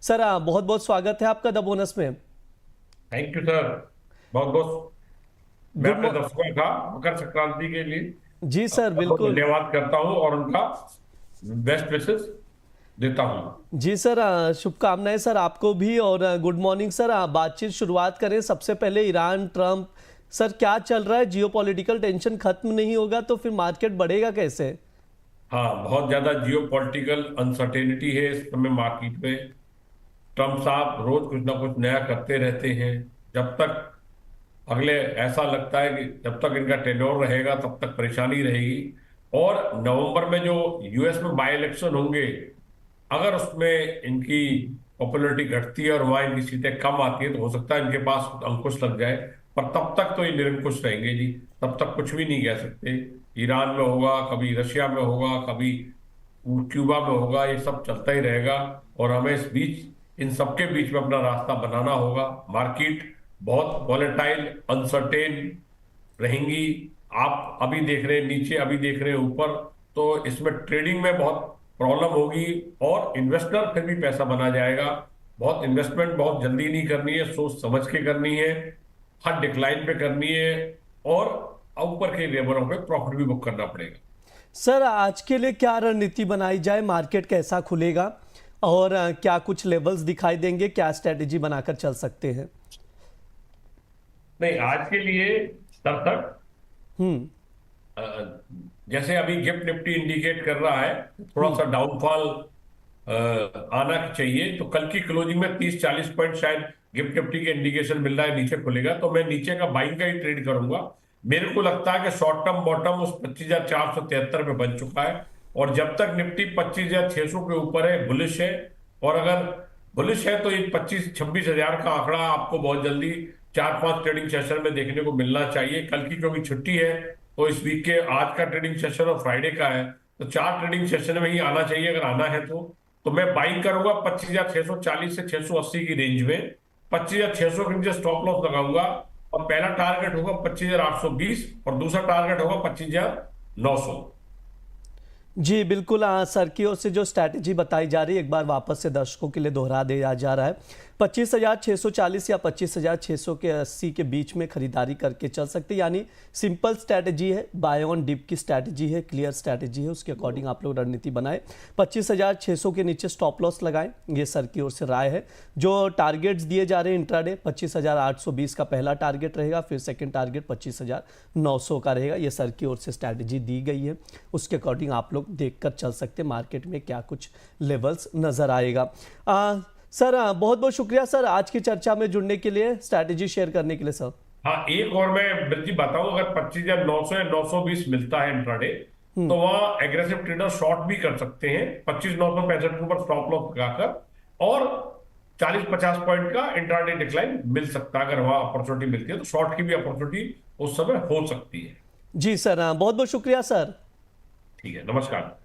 Sir बहुत बहुत स्वागत है आपका द बोनस में। Thank you sir. बहुत बहुत मैं गुड अपने मॉर्निंग। दर्शकों का मकर संक्रांति के लिए जी सर बहुत बहुत बिल्कुल। धन्यवाद करता हूं और उनका बेस्ट विशेस देता हूं। जी सर शुभकामनाएं सर आपको भी और गुड मॉर्निंग सर। बातचीत शुरुआत करें सबसे पहले ईरान ट्रम्प। सर क्या चल रहा है? जियोपॉलिटिकल टेंशन खत्म नहीं होगा तो फिर मार्केट बढ़ेगा कैसे? हाँ, बहुत ज्यादा जियो पॉलिटिकल अनसर्टेनिटी है इस समय मार्केट में। ट्रम्प साहब रोज कुछ ना कुछ नया करते रहते हैं। जब तक अगले ऐसा लगता है कि जब तक इनका टेन्योर रहेगा तब तक परेशानी रहेगी। और नवंबर में जो यूएस में बाई इलेक्शन होंगे, अगर उसमें इनकी पॉपुलैरिटी घटती है और वहां इनकी सीटें कम आती है तो हो सकता है इनके पास अंकुश लग जाए। पर तब तक तो ये निरंकुश रहेंगे जी। तब तक कुछ भी नहीं कह सकते। ईरान में होगा, कभी रशिया में होगा, कभी क्यूबा में होगा, ये सब चलता ही रहेगा। और हमें इस बीच इन सबके बीच में अपना रास्ता बनाना होगा। मार्केट बहुत वॉलेटाइल अनसर्टेन रहेंगी। आप अभी देख रहे हैं नीचे, अभी देख रहे हैं ऊपर। तो इसमें ट्रेडिंग में बहुत प्रॉब्लम होगी और इन्वेस्टर फिर भी पैसा बना जाएगा। बहुत इन्वेस्टमेंट बहुत जल्दी नहीं करनी है, सोच समझ के करनी है। हर डिक्लाइन पे करनी है और ऊपर के लेवलों पे प्रॉफिट भी बुक करना पड़ेगा। सर आज के लिए क्या रणनीति बनाई जाए? मार्केट कैसा खुलेगा और क्या कुछ लेवल्स दिखाई देंगे? क्या स्ट्रेटेजी बनाकर चल सकते हैं? नहीं, आज के लिए तब तक हम्म। अ, जैसे अभी गिफ्ट निफ्टी इंडिकेट कर रहा है, थोड़ा हम्म। सा डाउनफॉल आना चाहिए। तो कल की क्लोजिंग में 30-40 पॉइंट शायद गिफ्ट निफ्टी के इंडिकेशन मिल रहा है नीचे खुलेगा, तो मैं नीचे का बाइंग का ही ट्रेड करूंगा। मेरे को लगता है कि शॉर्ट टर्म बॉटम उस 25,473 पे बन चुका है। और जब तक निफ्टी 25,600 के ऊपर है, बुलिश है। और अगर बुलिश है तो ये 25-26 हजार का आंकड़ा आपको बहुत जल्दी 4-5 ट्रेडिंग सेशन में देखने को मिलना चाहिए। कल की क्योंकि छुट्टी है, तो इस वीक के आज का ट्रेडिंग सेशन और फ्राइडे का है, तो 4 ट्रेडिंग सेशन में ही आना चाहिए अगर आना है तो मैं बाइंग करूंगा 25,640 से 680 की रेंज में। 25,600 के नीचे स्टॉप लॉस लगाऊंगा। और पहला टारगेट होगा 25,820 और दूसरा टारगेट होगा 25,900। जी बिल्कुल। सर की ओर से जो स्ट्रैटेजी बताई जा रही है एक बार वापस से दर्शकों के लिए दोहरा दिया जा रहा है। 25,640 या 25,680 के बीच में खरीदारी करके चल सकते हैं, यानी सिंपल स्ट्रैटेजी है, बाय ऑन डिप की स्ट्रैटेजी है, क्लियर स्ट्रैटेजी है, उसके अकॉर्डिंग आप लोग रणनीति बनाए। 25,600 के नीचे स्टॉप लॉस लगाएं, ये सर की ओर से राय है। जो टारगेट्स दिए जा रहे हैं इंट्राडे, 25,820 का पहला टारगेट रहेगा, फिर सेकेंड टारगेट 25,900 का रहेगा। ये सर की ओर से स्ट्रैटेजी दी गई है, उसके अकॉर्डिंग आप लोग देखकर चल सकते हैं मार्केट में क्या कुछ लेवल्स नजर आएगा। सर बहुत बहुत शुक्रिया सर आज की चर्चा में जुड़ने के लिए, स्ट्रैटेजी शेयर करने के लिए सर। हाँ, एक और मैं बिल्कुल बताऊं, अगर 25,900 या 920 मिलता है इंट्राडे, तो वहां एग्रेसिव ट्रेडर शॉर्ट भी कर सकते हैं 25,965 के ऊपर स्टॉप लॉस लगाकर। और 40-50 पॉइंट का इंट्राडे डिक्लाइन मिल सकता है। अगर वहां अपॉर्चुनिटी मिलती है तो शॉर्ट की भी अपॉर्चुनिटी उस समय हो सकती है। जी सर बहुत बहुत शुक्रिया सर। ठीक है, नमस्कार।